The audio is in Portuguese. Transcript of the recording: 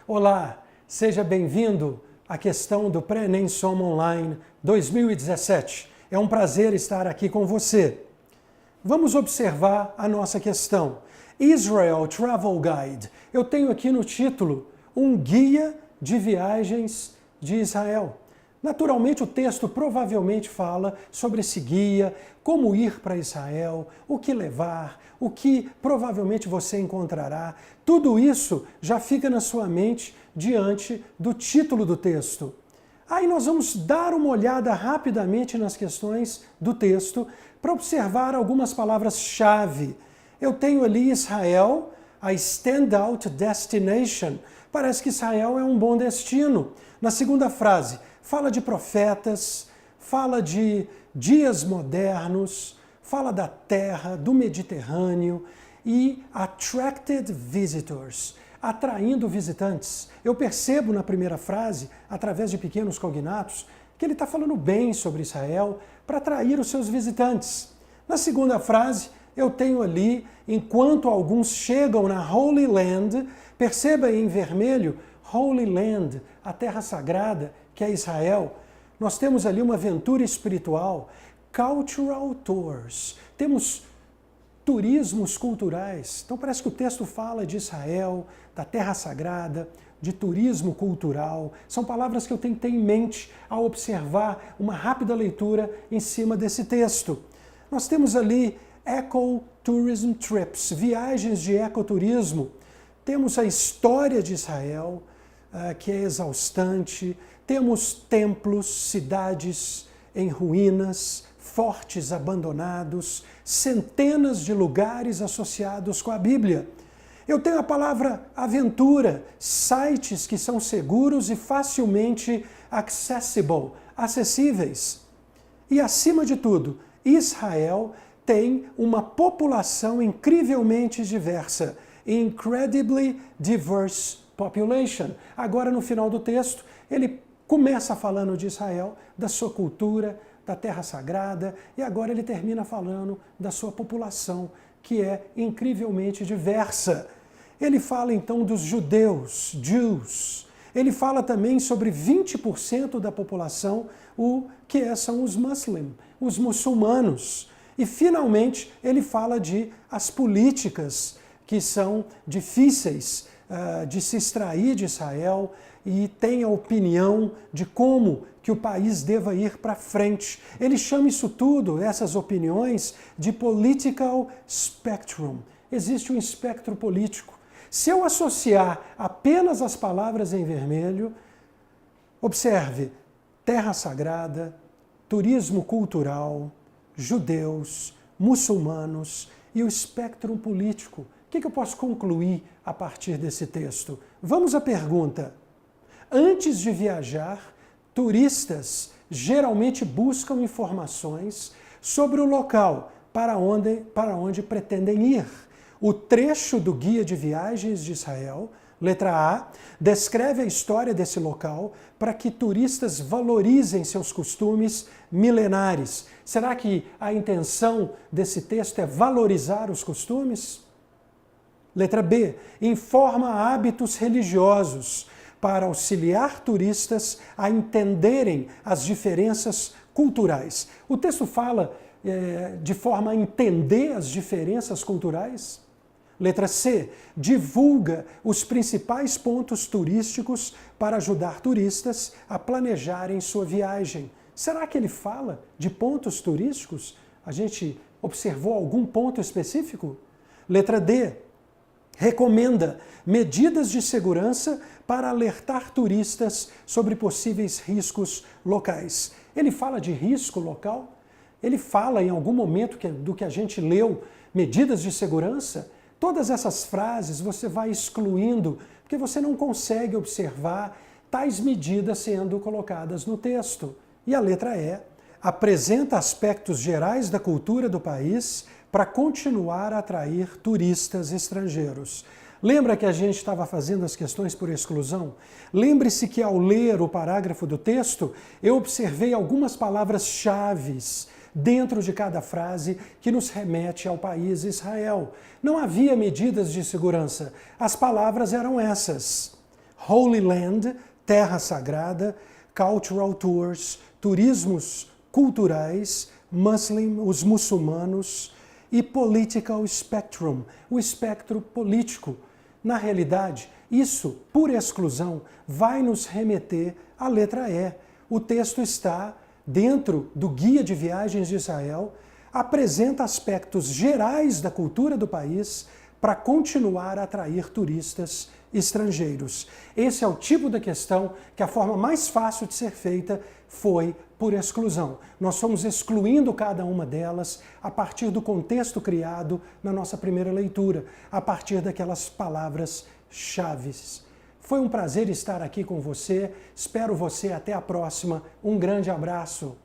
Olá, seja bem-vindo à questão do Pré-ENEM Soma Online 2017. É um prazer estar aqui com você. Vamos observar a nossa questão. Israel Travel Guide. Eu tenho aqui no título um guia de viagens de Israel. Naturalmente, o texto provavelmente fala sobre esse guia, como ir para Israel, o que levar, o que provavelmente você encontrará. Tudo isso já fica na sua mente diante do título do texto. Aí nós vamos dar uma olhada rapidamente nas questões do texto para observar algumas palavras-chave. Eu tenho ali Israel, a standout destination. Parece que Israel é um bom destino. Na segunda frase, fala de profetas, fala de dias modernos, fala da terra, do Mediterrâneo e attracted visitors, atraindo visitantes. Eu percebo na primeira frase, através de pequenos cognatos, que ele está falando bem sobre Israel para atrair os seus visitantes. Na segunda frase, eu tenho ali, enquanto alguns chegam na Holy Land, perceba em vermelho, Holy Land, a terra sagrada, que é Israel. Nós temos ali uma aventura espiritual, cultural tours. Temos turismos culturais. Então parece que o texto fala de Israel, da terra sagrada, de turismo cultural. São palavras que eu tenho que ter em mente ao observar uma rápida leitura em cima desse texto. Nós temos ali ecotourism trips, viagens de ecoturismo. Temos a história de Israel, que é exaustante. Temos templos, cidades em ruínas, fortes abandonados, centenas de lugares associados com a Bíblia. Eu tenho a palavra aventura, sites que são seguros e facilmente acessíveis. E, acima de tudo, Israel tem uma população incrivelmente diversa, incredibly diverse population. Agora, no final do texto, ele começa falando de Israel, da sua cultura, da terra sagrada, e agora ele termina falando da sua população, que é incrivelmente diversa. Ele fala então dos judeus, Jews. Ele fala também sobre 20% da população, são os os muçulmanos. E, finalmente, ele fala de as políticas que são difíceis de se extrair de Israel e tem a opinião de como que o país deva ir para frente. Ele chama isso tudo, essas opiniões, de political spectrum. Existe um espectro político. Se eu associar apenas as palavras em vermelho, observe, terra sagrada, turismo cultural, judeus, muçulmanos e o espectro político. O que eu posso concluir a partir desse texto? Vamos à pergunta. Antes de viajar, turistas geralmente buscam informações sobre o local para onde pretendem ir. O trecho do Guia de Viagens de Israel, letra A, descreve a história desse local para que turistas valorizem seus costumes milenares. Será que a intenção desse texto é valorizar os costumes? Letra B, informa hábitos religiosos para auxiliar turistas a entenderem as diferenças culturais. O texto fala de forma a entender as diferenças culturais? Letra C, divulga os principais pontos turísticos para ajudar turistas a planejarem sua viagem. Será que ele fala de pontos turísticos? A gente observou algum ponto específico? Letra D, recomenda medidas de segurança para alertar turistas sobre possíveis riscos locais. Ele fala de risco local? Ele fala em algum momento do que a gente leu, medidas de segurança? Todas essas frases você vai excluindo, porque você não consegue observar tais medidas sendo colocadas no texto. E a letra E apresenta aspectos gerais da cultura do país para continuar a atrair turistas estrangeiros. Lembra que a gente estava fazendo as questões por exclusão? Lembre-se que ao ler o parágrafo do texto, eu observei algumas palavras-chave dentro de cada frase que nos remete ao país Israel. Não havia medidas de segurança. As palavras eram essas: Holy Land, Terra Sagrada, Cultural Tours, turismos culturais, Muslim, os muçulmanos, e Political Spectrum, o espectro político. Na realidade, isso, por exclusão, vai nos remeter à letra E. O texto está dentro do Guia de Viagens de Israel, apresenta aspectos gerais da cultura do país para continuar a atrair turistas estrangeiros. Esse é o tipo da questão que a forma mais fácil de ser feita foi por exclusão. Nós fomos excluindo cada uma delas a partir do contexto criado na nossa primeira leitura, a partir daquelas palavras-chave. Foi um prazer estar aqui com você. Espero você até a próxima. Um grande abraço.